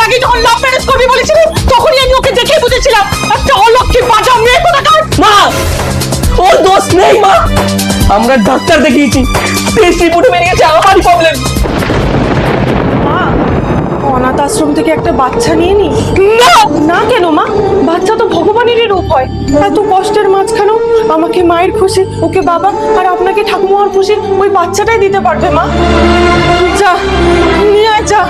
আগে যখন love marriage করবি বলেছিলি তখনই আমি ওকে দেখে বুঝেছিলাম একটা অলক্ষী বাজা মেয়ে কোথাকার। মা ওর দোষ নেই মা, আমরা ডাক্তার দেখিয়েছি, টেস্ট রিপোর্টে বেরিয়েছে আমারই প্রবলেম। মা অনাথ আশ্রম থেকে একটা বাচ্চা নিয়ে নি। না না কেন মা, বাচ্চা তো ভগবানেরই রূপ হয়। এত কষ্টের মাঝখানেও আমাকে মায়ের খুশি, ওকে বাবা আর আপনাকে ঠাকুমার খুশি ওই বাচ্চাটাই দিতে পারবে মা। যা নিয়ে আয় যা।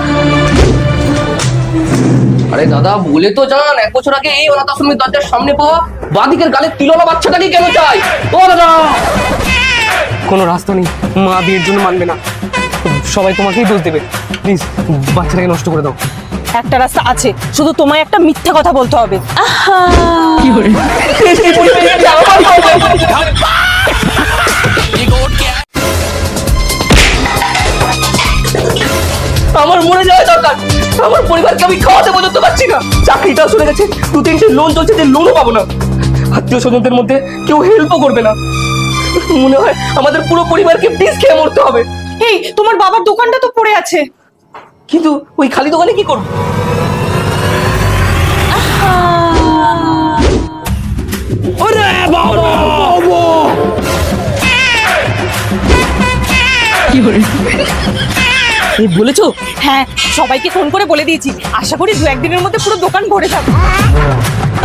আরে দাদা বলে তো জান, 1 বছর আগে এই অনাথ আশ্রমের দরজার সামনে পাওয়া বাদিকের গালে তিলওয়ালা বাচ্চাটাকে কেন চাই? ও দাদা কোনো রাস্তা নেই, মা বিয়ের জন্য মানবে না, সবাই তোমাকেই দোষ দেবে, প্লিজ বাচ্চাটাকে নষ্ট করে দাও। একটা রাস্তা আছে, শুধু তোমায় একটা মিথ্যে কথা বলতে হবে। কি করে টেস্ট রিপোর্টে বেরিয়েছে আমারই প্রবলেম। আমার মরে যাওয়া দরকার, আমার পরিবারকে আমি খাওয়াতে পর্যন্ত পারছি না, চাকরিটাও চলে গেছে, 2-3টে লোন চলছে, যে লোনও পাবো না, আত্মীয় স্বজনদের মধ্যে কেউ হেল্পও করবে না, মনে হয় আমাদের পুরো পরিবারকে বিষ খেয়ে মরতে হবে। এই তোমার বাবার দোকানটা তো পড়ে আছে। কিন্তু ওই খালি দোকানে কি করবো? কি করে এই বলেছো? হ্যাঁ সবাইকে ফোন করে বলে দিয়েছি, আশা করি 2-1 দিনের মধ্যে পুরো দোকান ভরে যাবে।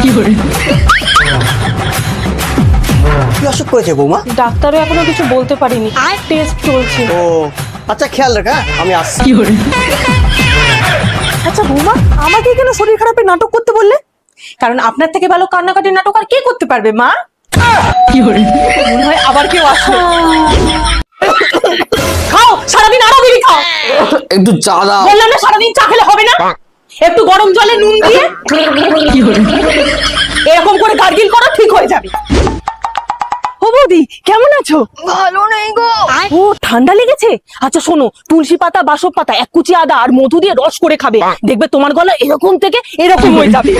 কি করে কি অসুখ করেছে বৌমা? ডাক্তারও এখনো কিছু বলতে পারিনি, টেস্ট চলছে। ও আচ্ছা, খেয়াল রাখ, হ্যাঁ আমি আসছি। কি করে আচ্ছা বৌমা, আমাকে কেন শরীর খারাপের নাটক করতে বললে? কারণ আপনার থেকে ভালো কান্নাকাটির নাটক আর কে করতে পারবে মা? কি করে মনে হয় আবার কেউ আসলো। খাও, সারাদিন আরো বিড়ি খাও। একটু চা দাও। বললাম না সারাদিন চা খেলে হবে না, একটু গরম জলে নুন দিয়ে কি করে এরকম করে গার্গিল করো, ঠিক হয়ে যাবে। ও বৌদি কেমন আছো? ভালো নেই গো। ও ঠান্ডা লেগেছে? আচ্ছা শোনো, তুলসী পাতা, বাসক পাতা, 1 কুচি আদা আর মধু দিয়ে রস করে খাবে, দেখবে তোমার গলা এরকম থেকে এরকম হয়ে যাবে।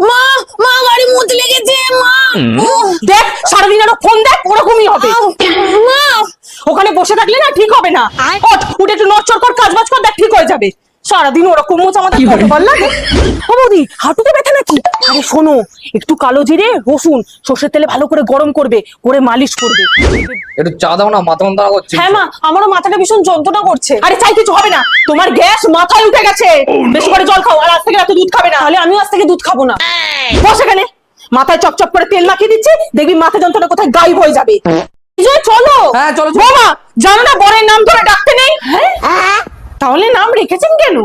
মা মা গাড়ি মুতে লেগেছে মা। দেখ সারাদিন আরো ফোন দেখ, ওরকমই হবে। মা ওখানে বসে থাকলে না ঠিক হবে না, ওঠ উঠে একটু নড়চড় কর, কাজ বাজ কর, দেখ ঠিক হয়ে যাবে। সারাদিন ওরকম মোচ আমাদের কত ভালো লাগে। ও বৌদি হাঁটুতে ব্যথা নাকি? আরে শোনো, একটু কালো জিরে, রসুন, সর্ষের তেলে ভালো করে গরম করবে, করে মালিশ করবে। একটু চা দাও না, মাথা যন্ত্রণা করছে। হ্যাঁ মা, আমারও মাথাটা ভীষণ যন্ত্রণা করছে। আরে চাই কিছু হবে না, তোমার গ্যাস মাথায় উঠে গেছে। বেশি করে জল খাও, আর আজ থেকে এত দুধ খাবে না, তাহলে আমিও আজ থেকে দুধ খাবো না। বস এখানে, মাথায় চপচপ করে তেল মাখিয়ে দিচ্ছি, দেখবি মাথা যন্ত্রণা কোথায় গায়েব হয়ে যাবে। চলো। হ্যাঁ চলো। বাবা জানো না বরের নাম ধরে ডাকতে নেই? তাহলে নাম রেখেছেন কেন?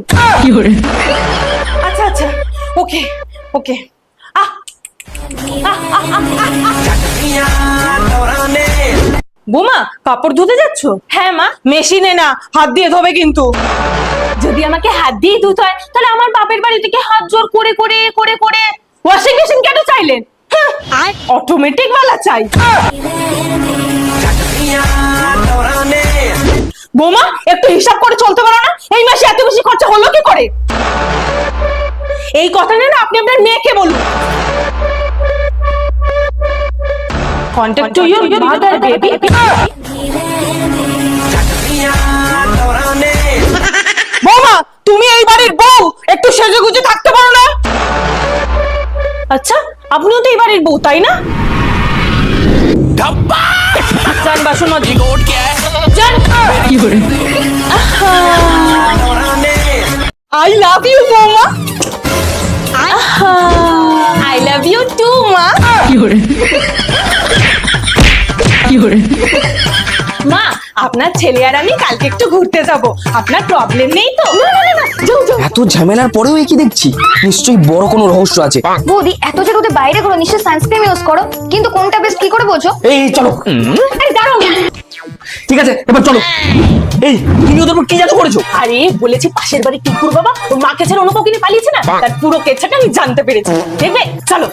কি করে আচ্ছা আচ্ছা, ওকে ওকে। বোমা কাপড় ধুতে যাচ্ছ? হ্যাঁ মা। মেশিনে না, হাত দিয়ে ধোবে কিন্তু। যদি আমাকে হাত দিয়ে ধুতে হয় তাহলে আমার বাপের বাড়ি থেকে হাত জোর করে করে করে করে ওয়াশিং মেশিন কেন চাইলেন? অটোমেটিক वाला চাই। বোমা একটু হিসাব করে চলতে পারো না? এই মাসে এত বেশি খরচা হলো কি করে? এই কথাটা না আপনি আপনার মেয়েকে বলুন। Contact to your mother baby. বৌমা তুমি এই বাড়ির বউ, একটু সেজেগুজে থাকতে পারো না? আচ্ছা আপনিও তো এই বাড়ির বউ তাই না? जान बासुमती गोट क्या है जान কি করে I love you momma I love you too मा কি করে কি করে মা আপনার ছেলে আর আমি কালকে একটু ঘুরতে যাব, আপনার প্রবলেম নেই তো? না না না যাও যাও। এত ঝামেলার পরেও কি দেখছি, নিশ্চয়ই বড় কোনো রহস্য আছে। বৌদি এত যে রোদে বাইরে করো, নিশ্চয় সানস্ক্রিন ইউজ করো, কিন্তু কোনটা বেস্ট কি করে বোঝো? এই চলো। আরে দাঁড়াও। ঠিক আছে এবার চলো। এই তুমি ওদের উপর কি জাদু করেছো? আরে বলেছি পাশের বাড়ি টিকুর বাবা ওর মাকে ছেড়ে অন্য কাউকে নিয়ে পালিয়েছে না, তার পুরো কেচ্ছাটা আমি জানতে পেরেছি। দেখবে চলো।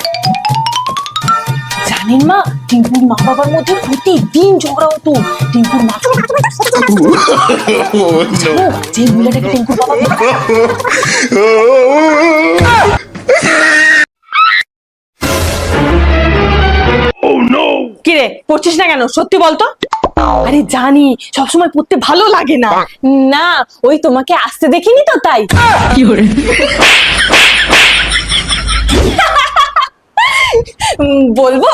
জানেন মা, টিঙ্কুর মা বাবার মধ্যে প্রতিদিন ঝগড়া হতো। টিঙ্কুর মা যে মহিলাটাকে টিঙ্কুর বাবা কিরে পড়ছিস না কেন? সত্যি বলতো। আরে জানি সবসময় পড়তে ভালো লাগে না। না ওই তোমাকে আসতে দেখিনি তো তাই। বলবো?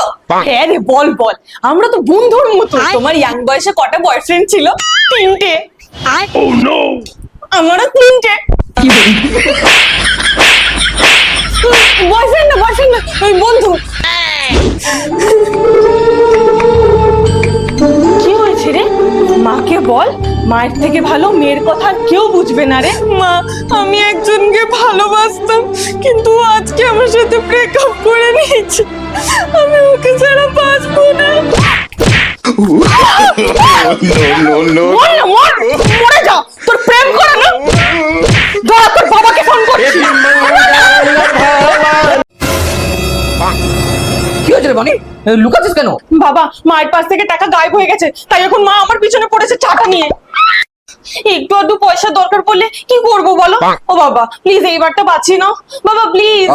হ্যাঁ রে বল বল। আমরা তো বন্ধুর মতো। তোমার ইয়াং বয়সে কটা বয়ফ্রেন্ড ছিল? 3টে। আমারও 3টে। বয়ফ্রেন্ড না ওই বন্ধু। কি হয়েছে রে? মাকে বল, মায়ের থেকে ভালো মেয়ের কথা আর কেউ বুঝবে না রে। মা, আমি একজনকে ভালোবাসতাম কিন্তু আজকে আমার সাথে ব্রেকআপ করে নিয়েছে। আমি ওকে ছাড়া বাঁচবো না। মর না, মরে যা। তোর প্রেম করে না? দাঁড়া, তোর বাবাকে ফোন করছি। কি হয়েছে রে বানি? লুকাচ্ছিস কেন? বাবা, মায়ের পাশ থেকে টাকা গায়েব হয়ে গেছে, তাই এখন মা আমার পিছনে পড়েছে টাকা নিয়ে। একটু আধটু পয়সা দরকার পড়লে কি করবো বলো? ও বাবা প্লিজ এইবারটা বাঁচিয়ে নাও বাবা প্লিজ।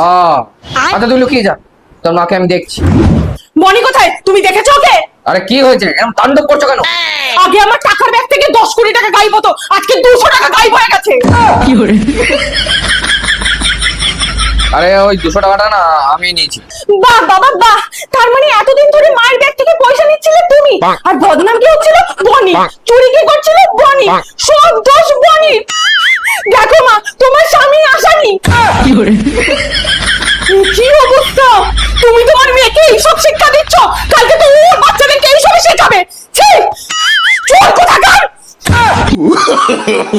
আচ্ছা তুই লুকিয়ে যা, তোর মাকে আমি দেখছি। বনি কোথায়? তুমি দেখেছো ওকে? আরে কি হয়েছে, এরকম তাণ্ডব করছো কেন? আগে আমার টাকার ব্যাগ থেকে 10 কোটি টাকা গায়েব হতো, আজকে 200 টাকা গায়েব হয়ে গেছে। আরে ওই 200 টাকাটা না আমি নিয়েছি। বাহ বাবা বাহ, তার মানে এতদিন ধরে মায়ের ব্যাগ থেকে পয়সা নিচ্ছিলে তুমি, আর বদনাম কি হচ্ছিল? বনি। চুরি কি করছিল? বনি। সব দোষ বনি। দেখো মা, তোমার স্বামী আসামি। কি অবস্থা! তুমি তোমার মেয়েকে এইসব শিক্ষা দিচ্ছ, কালকে তো ওর বাচ্চাদেরকে এইসব শেখাবে। ছি! চোর কোথাকার!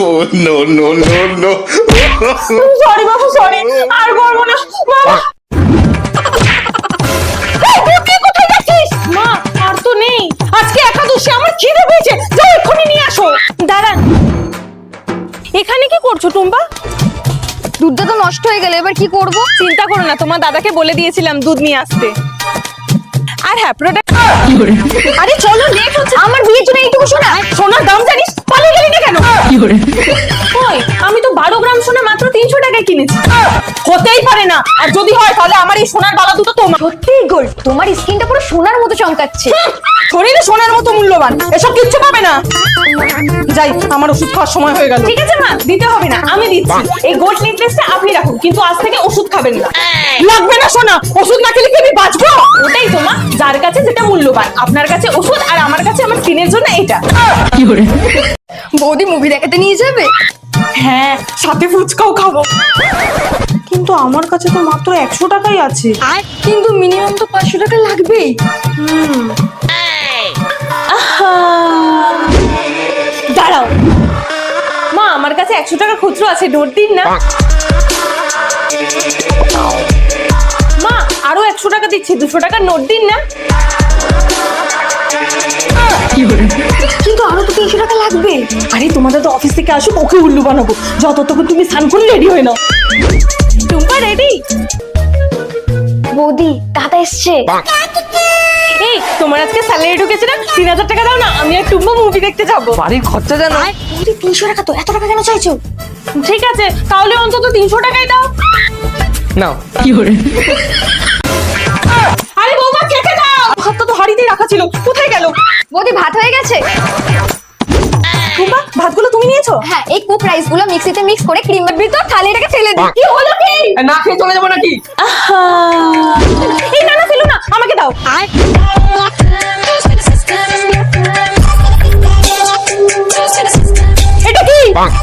Oh, no. সরি বাবু, সরি, আর করবো না বাবা। এই, তুই কোথায় যাচ্ছিস? মা, আর তো নেই, আজকে একাদশী, আমার খিদে পেয়েছে, যাও এক্ষুনি নিয়ে আসো। দাঁড়ান, এখানে কি করছো টুম্পা? দুধটা তো নষ্ট হয়ে গেল, এবার কি করব? চিন্তা করো না, তোমার দাদাকে বলে দিয়েছিলাম দুধ নিয়ে আসতে। আর হ্যাঁ, প্রোডাক্ট। আরে চলো, লেট হচ্ছে। আমার বিয়ের জন্য এইটুকু সোনা। সোনার দাম জানিস? পালিয়ে গেলি না কেন? ওই, আমি তো 12 গ্রাম সোনা মাত্র 300 টাকায় কিনেছি। হতেই পারে না, আর যদি হয় তাহলে আমার এই সোনার বালা দুটো তোমার। সত্যি গোল্ড, তোমার স্কিনটা পুরো সোনার মতো চমকাচ্ছে। শরীরে সোনার মতো মূল্যবান, এসব কিচ্ছু পাবে না। যাই, আমার ওষুধ খাওয়ার সময় হয়ে গেল। ঠিক আছে মা, দিতে হবে না, আমি দিচ্ছি। এই গোল্ড নেকলেসটা আপনি রাখুন, কিন্তু আজ থেকে ওষুধ খাবেন না। লাগবে না সোনা, ওষুধ না খেলে কি আমি বাঁচবো? ওটাই তো মা, যার কাছে যেটা মূল্যবান। আপনার কাছে ওষুধ, আর আমার কাছে আমার স্কিনের জন্য এটা। বৌদি মুভি দেখাতে নিয়ে যাবে? হ্যাঁ, সাথে ফুচকাও খাবো। কিন্তু আমার কাছে তো মাত্র 100 টাকাই আছে। কিন্তু মিনিমাম তো 500 টাকা লাগবেই। দাঁড়াও মা, আমার কাছে 100 টাকা খুচরো আছে, নোট দিন না। মা, আরো 100 টাকা দিচ্ছি, 200 টাকার নোট দিন না। কিন্তু আরো তো 300 টাকা লাগবে। আরে তোমাদের তো অফিস থেকে আসুক, ওকে উল্লু বানাবো। যত তখন তুমি স্নান করে রেডি হয়ে নাও। টুম্পা রেডি? বৌদি, দাদা এসছে। এই, তোমার আজকে স্যালারি ঢুকেছে না? 3000 টাকা দাও না, আমি আর টুম্পা মুভি দেখতে যাবো। বাড়ির খরচা জানো? বৌদি 300 টাকা তো, এত টাকা কেন চাইছো? ঠিক আছে, তাহলে অন্তত 300 টাকাই দাও। নাও। আরে বৌমা, খেতে দাও। ভাতটা তো হাড়িতেই রাখা ছিল, কোথায় গেল? বৌদি, ভাত হয়ে গেছে। টুম্পা, ভাতগুলো তুমি নিয়েছো? হ্যাঁ, এই কুক রাইস গুলো মিক্সিতে মিক্স করে ক্রিমের ভিতর থালিটাকে ফেলে দিই। কি হলো কি? না খেয়ে চলে যাবো নাকি? এই না না, ফেলো না, আমাকে দাও। এটা কি?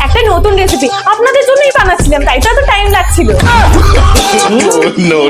একটা নতুন রেসিপি, আপনাদের জন্যই বানাচ্ছিলাম, তাই তো এত টাইম লাগছিল। No.